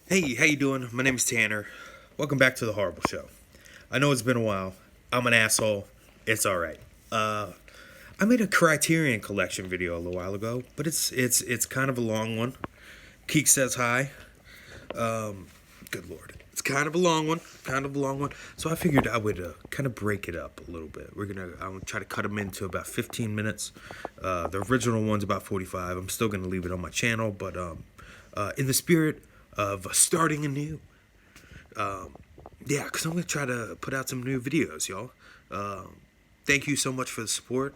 Hey, how you doing? My name is Tanner. Welcome back to the Horrible Show. I know it's been a while. I'm an asshole. It's all right. I made a Criterion collection video a little while ago, but it's kind of a long one. Keek says hi. Good lord, it's kind of a long one. So I figured I would kind of break it up a little bit. I'm gonna try to cut them into about 15 minutes. The original one's about 45. I'm still gonna leave it on my channel, but in the spirit of starting anew. Yeah, because I'm going to try to put out some new videos, y'all. Thank you so much for the support.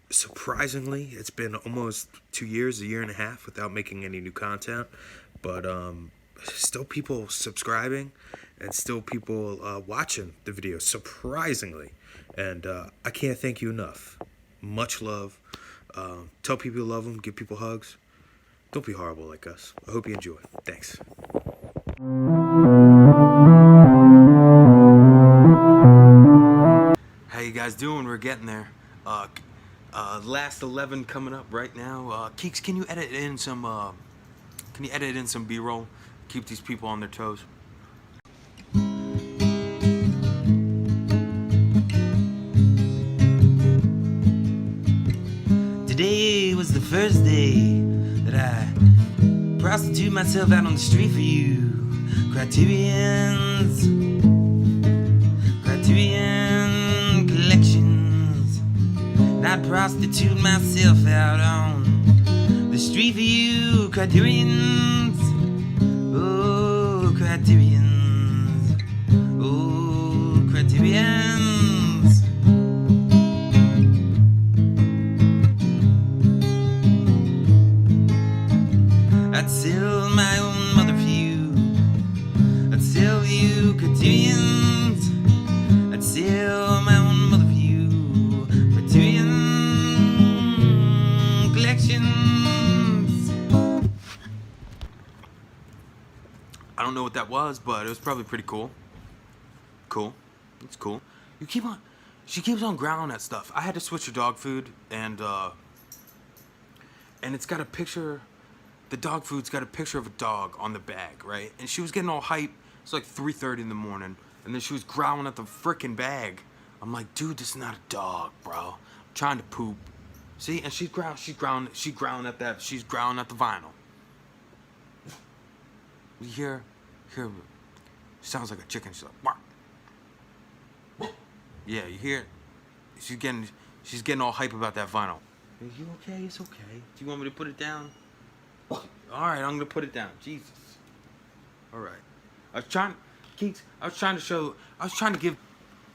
Surprisingly, it's been almost 2 years, a year and a half without making any new content. But still people subscribing and still people watching the videos, surprisingly. And I can't thank you enough. Much love. Tell people you love them, give people hugs. Don't be horrible like us. I hope you enjoy. Thanks. How you guys doing? We're getting there. Last 11 coming up right now. Keeks, can you edit in some B-roll? Keep these people on their toes. Today was the first day that I prostitute myself out on the street for you. Criterion collections. And I prostitute myself out on the street for you. Criterions. Oh, Criterions. Oh, Criterions. I'd sell my own mother for you. I'd sell you Criterions. I'd sell my own mother for you. Criterion collections. I don't know what that was, but it was probably pretty cool. Cool. It's cool. She keeps on growling at stuff. I had to switch her dog food, and it's got a picture. The dog food's got a picture of a dog on the bag, right? And she was getting all hype. It's like 3:30 in the morning, and then she was growling at the frickin' bag. I'm like, dude, this is not a dog, bro. I'm trying to poop. See, and she's growling at that. She's growling at the vinyl. You hear, sounds like a chicken. She's like, bark. Yeah, you hear it? She's getting all hype about that vinyl. Are you okay? It's okay. Do you want me to put it down? Alright, I'm gonna put it down. Jesus. Alright. I was trying to give.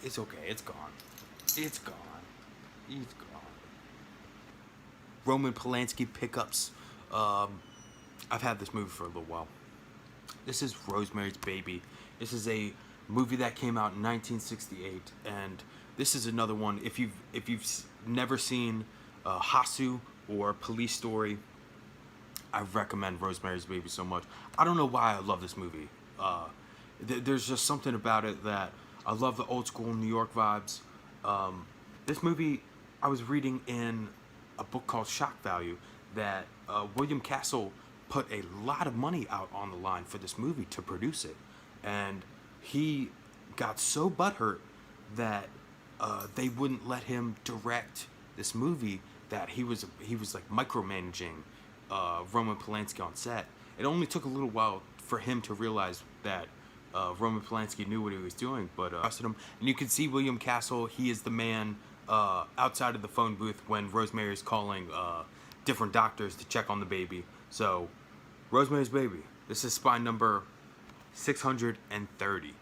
It's okay, it's gone. It's gone. He's gone. Roman Polanski pickups. I've had this movie for a little while. This is Rosemary's Baby. This is a movie that came out in 1968, and this is another one. If you've never seen Hasu or Police Story, I recommend Rosemary's Baby so much. I don't know why I love this movie. There's just something about it that I love, the old school New York vibes. This movie, I was reading in a book called Shock Value that William Castle put a lot of money out on the line for this movie to produce it. And he got so butthurt that they wouldn't let him direct this movie, that he was like micromanaging Roman Polanski on set. It only took a little while for him to realize that Roman Polanski knew what he was doing, but trusted him. And you can see William Castle. He is the man outside of the phone booth when Rosemary is calling different doctors to check on the baby. So, Rosemary's Baby. This is spine number 630.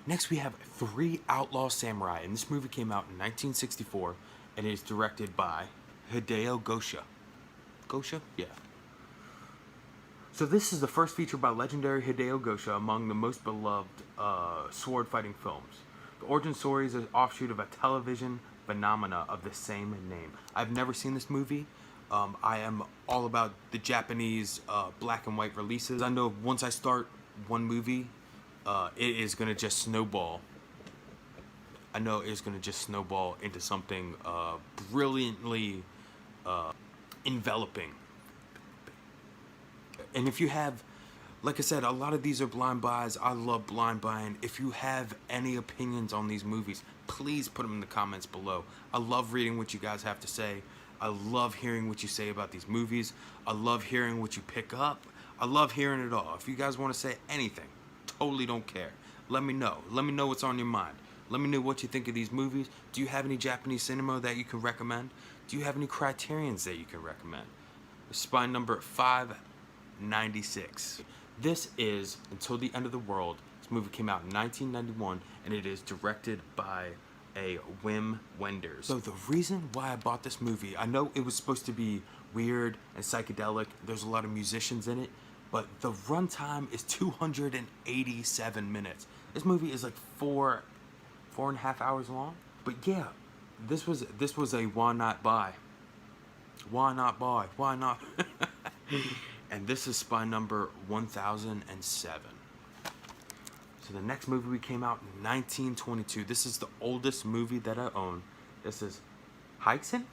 Next, we have 3 Outlaw Samurai, and this movie came out in 1964, and it is directed by Hideo Gosha. Gosha? Yeah. So this is the first feature by legendary Hideo Gosha among the most beloved sword fighting films. The origin story is an offshoot of a television phenomena of the same name. I've never seen this movie. I am all about the Japanese black and white releases. I know once I start one movie, it is going to just snowball. I know it's going to just snowball into something brilliantly enveloping. And if you have Like I said, a lot of these are blind buys. I love blind buying. If you have any opinions on these movies, please put them in the comments below. I love reading what you guys have to say. I love hearing what you say about these movies. I love hearing what you pick up. I love hearing it all. If you guys want to say anything, totally don't care. Let me know. Let me know what's on your mind. Let me know what you think of these movies. Do you have any Japanese cinema that you can recommend? Do you have any Criterions that you can recommend? Spine number 596. This is Until the End of the World. This movie came out in 1991, and it is directed by a Wim Wenders. So the reason why I bought this movie, I know it was supposed to be weird and psychedelic. There's a lot of musicians in it, but the runtime is 287 minutes. This movie is like four and a half hours long. But yeah, this was a why not buy. Why not buy? Why not? And this is spine number 1007. So the next movie came out in 1922. This is the oldest movie that I own. This is Heisen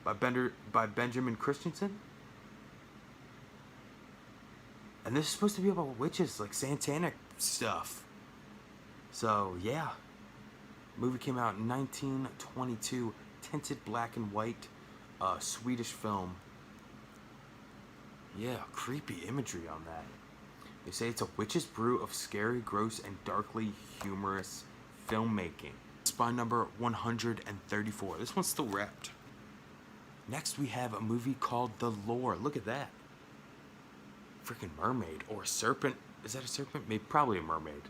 by Benjamin Christensen. And this is supposed to be about witches, like satanic stuff. So yeah, movie came out in 1922, tinted black and white, Swedish film. Yeah, creepy imagery on that. They say it's a witch's brew of scary, gross, and darkly humorous filmmaking. Spine number 134. This one's still wrapped. Next, we have a movie called The Lure. Look at that. Freaking mermaid or serpent. Is that a serpent? Maybe, probably a mermaid.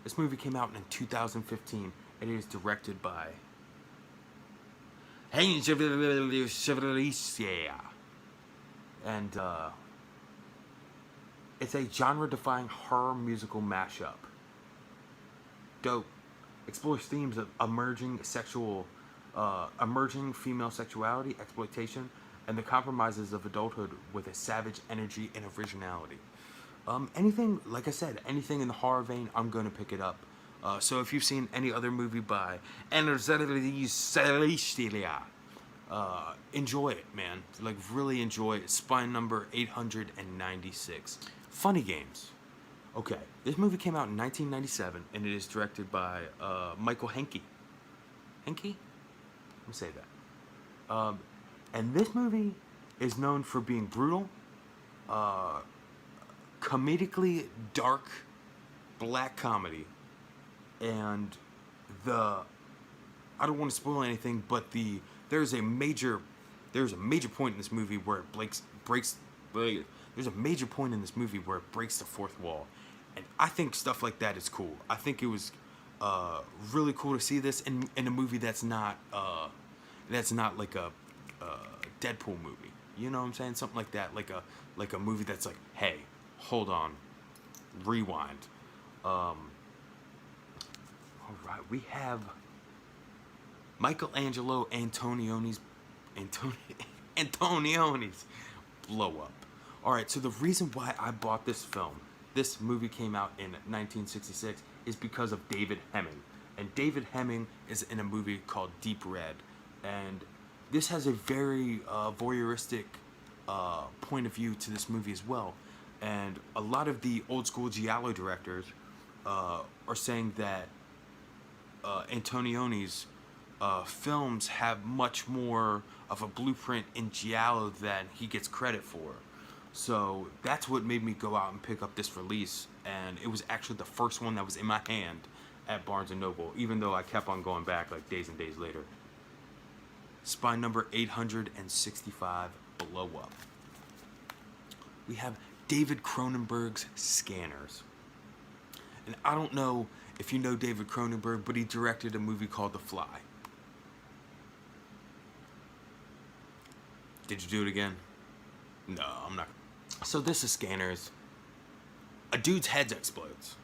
This movie came out in 2015, and it is directed by Heisen. And it's a genre-defying horror musical mashup. Dope. Explores themes of emerging female sexuality, exploitation, and the compromises of adulthood with a savage energy and originality. Anything, like I said, anything in the horror vein, I'm going to pick it up. So if you've seen any other movie by enjoy it, man. Like, really enjoy it. Spine number 896. Funny Games. Okay, this movie came out in 1997, and it is directed by Michael Henke. Henke? Let me say that. And this movie is known for being brutal, comedically dark, black comedy, and I don't want to spoil anything, but there's a major point in this movie where it breaks. There's a major point in this movie where it breaks the fourth wall, and I think stuff like that is cool. I think it was really cool to see this in a movie that's not like a Deadpool movie. You know what I'm saying? Something like that, like a movie that's like, hey, hold on, rewind. All right, we have Michelangelo Antonioni's Blow Up. All right, so the reason why I bought this movie came out in 1966, is because of David Hemming. And David Hemming is in a movie called Deep Red. And this has a very voyeuristic point of view to this movie as well. And a lot of the old school giallo directors are saying that Antonioni's films have much more of a blueprint in giallo than he gets credit for. So that's what made me go out and pick up this release, and it was actually the first one that was in my hand at Barnes & Noble, even though I kept on going back like days and days later. Spine number 865, Blow Up. We have David Cronenberg's Scanners. And I don't know if you know David Cronenberg, but he directed a movie called The Fly. Did you do it again? No, I'm not. So this is Scanners. A dude's head explodes.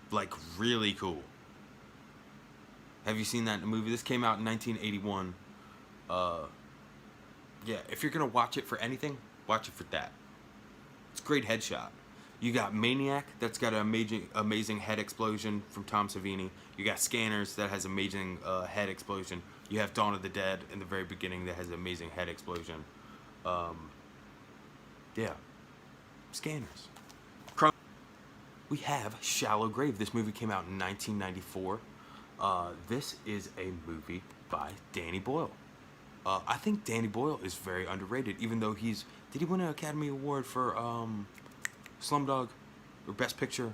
Like, really cool. Have you seen that in the movie? This came out in 1981. Yeah, if you're gonna watch it for anything, watch it for that. It's a great headshot. You got Maniac, that's got an amazing head explosion from Tom Savini. You got Scanners, that has amazing head explosion. You have Dawn of the Dead in the very beginning that has an amazing head explosion. Yeah, scanners. We have Shallow Grave. This movie came out in 1994. This is a movie by Danny Boyle. I think Danny Boyle is very underrated, even though did he win an Academy Award for Slumdog or Best Picture?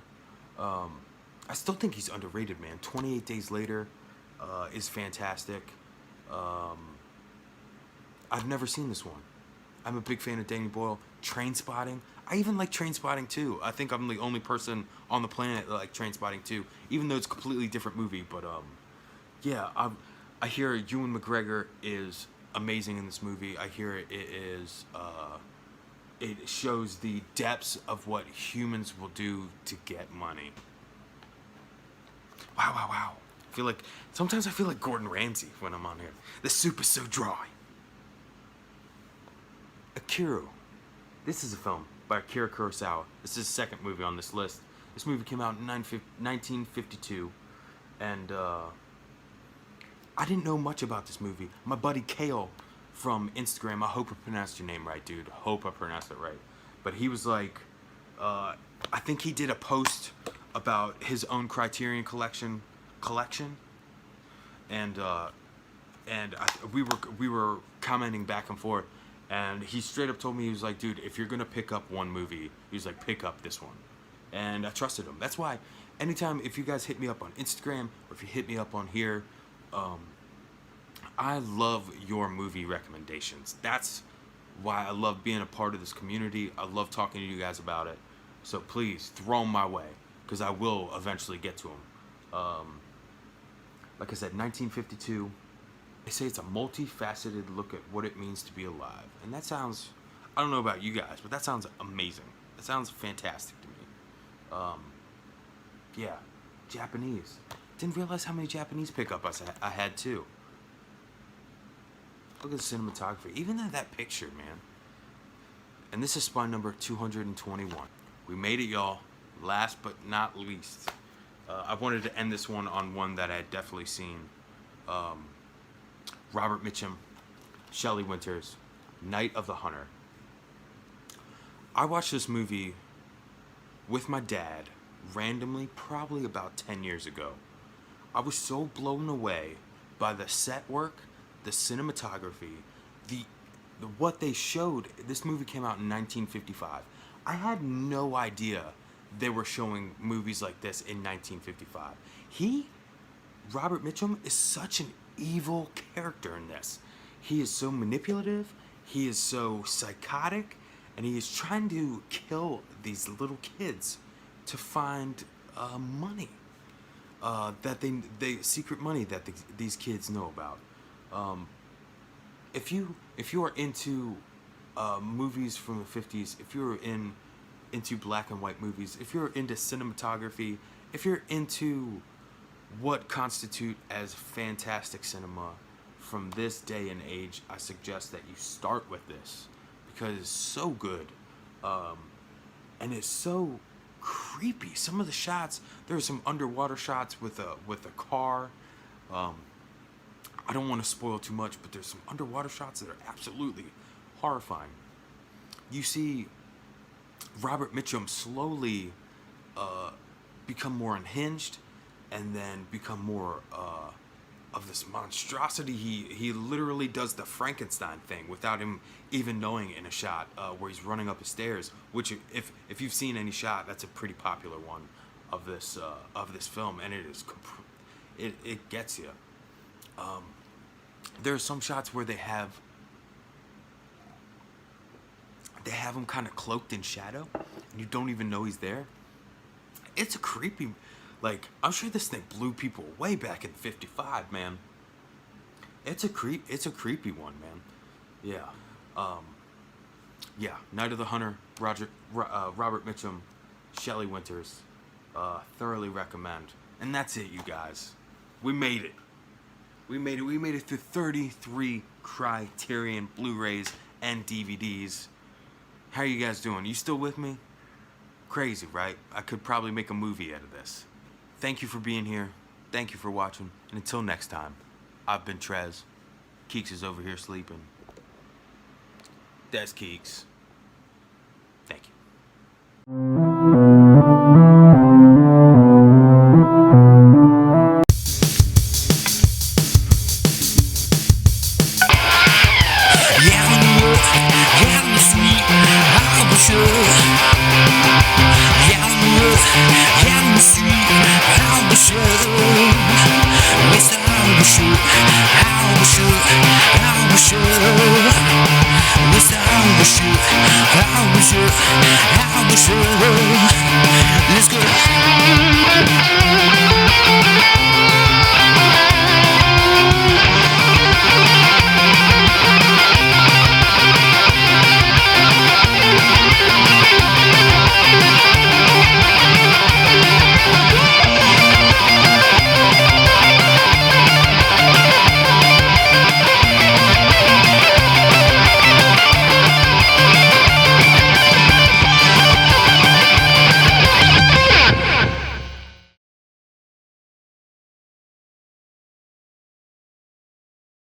I still think he's underrated, man. 28 Days Later is fantastic. I've never seen this one. I'm a big fan of Danny Boyle. Trainspotting. I even like Trainspotting too. I think I'm the only person on the planet that like Trainspotting too, even though it's a completely different movie. But yeah, I hear Ewan McGregor is amazing in this movie. I hear it shows the depths of what humans will do to get money. Wow. Sometimes I feel like Gordon Ramsay when I'm on here. The soup is so dry. Akiro. This is a film by Akira Kurosawa. This is his second movie on this list. This movie came out in 1952, and I didn't know much about this movie. My buddy Kale from Instagram, I hope I pronounced your name right, dude. Hope I pronounced it right. But he was like, I think he did a post about his own Criterion collection, and we were commenting back and forth. And he straight up told me, he was like, dude, if you're going to pick up one movie, he was like, pick up this one. And I trusted him. That's why anytime, if you guys hit me up on Instagram, or if you hit me up on here, I love your movie recommendations. That's why I love being a part of this community. I love talking to you guys about it. So please, throw them my way, because I will eventually get to them. Like I said, 1952. They say it's a multifaceted look at what it means to be alive. And that sounds, I don't know about you guys, but that sounds amazing. That sounds fantastic to me. Yeah, Japanese. Didn't realize how many Japanese pickups I had too. Look at the cinematography. Even that picture, man. And this is spine number 221. We made it, y'all. Last but not least. I wanted to end this one on one that I had definitely seen. Robert Mitchum, Shelley Winters, Night of the Hunter. I watched this movie with my dad randomly, probably about 10 years ago. I was so blown away by the set work, the cinematography, what they showed. This movie came out in 1955. I had no idea they were showing movies like this in 1955. Robert Mitchum, is such an evil character in this. He is so manipulative, he is so psychotic, and he is trying to kill these little kids to find money, that they secret money that these kids know about. If you are into movies from the 50s, if you're into black and white movies, if you're into cinematography, if you're into what constitute as fantastic cinema from this day and age, I suggest that you start with this, because it's so good, and it's so creepy. Some of the shots, there's some underwater shots with a car. I don't want to spoil too much, but there's some underwater shots that are absolutely horrifying. You see Robert Mitchum slowly become more unhinged, and then become more of this monstrosity. He literally does the Frankenstein thing without him even knowing it in a shot, where he's running up the stairs. Which, if you've seen any shot, that's a pretty popular one of this film, and it gets you. There are some shots where they have him kind of cloaked in shadow, and you don't even know he's there. It's a creepy. Like, I'm sure this thing blew people way back in '55, man. It's a creepy one, man. Yeah. Yeah. Night of the Hunter, Robert Mitchum, Shelley Winters. Thoroughly recommend. And that's it, you guys. We made it. We made it through 33 Criterion Blu-rays and DVDs. How are you guys doing? You still with me? Crazy, right? I could probably make a movie out of this. Thank you for being here. Thank you for watching. And until next time, I've been Trez. Keeks is over here sleeping. That's Keeks. Thank you. you.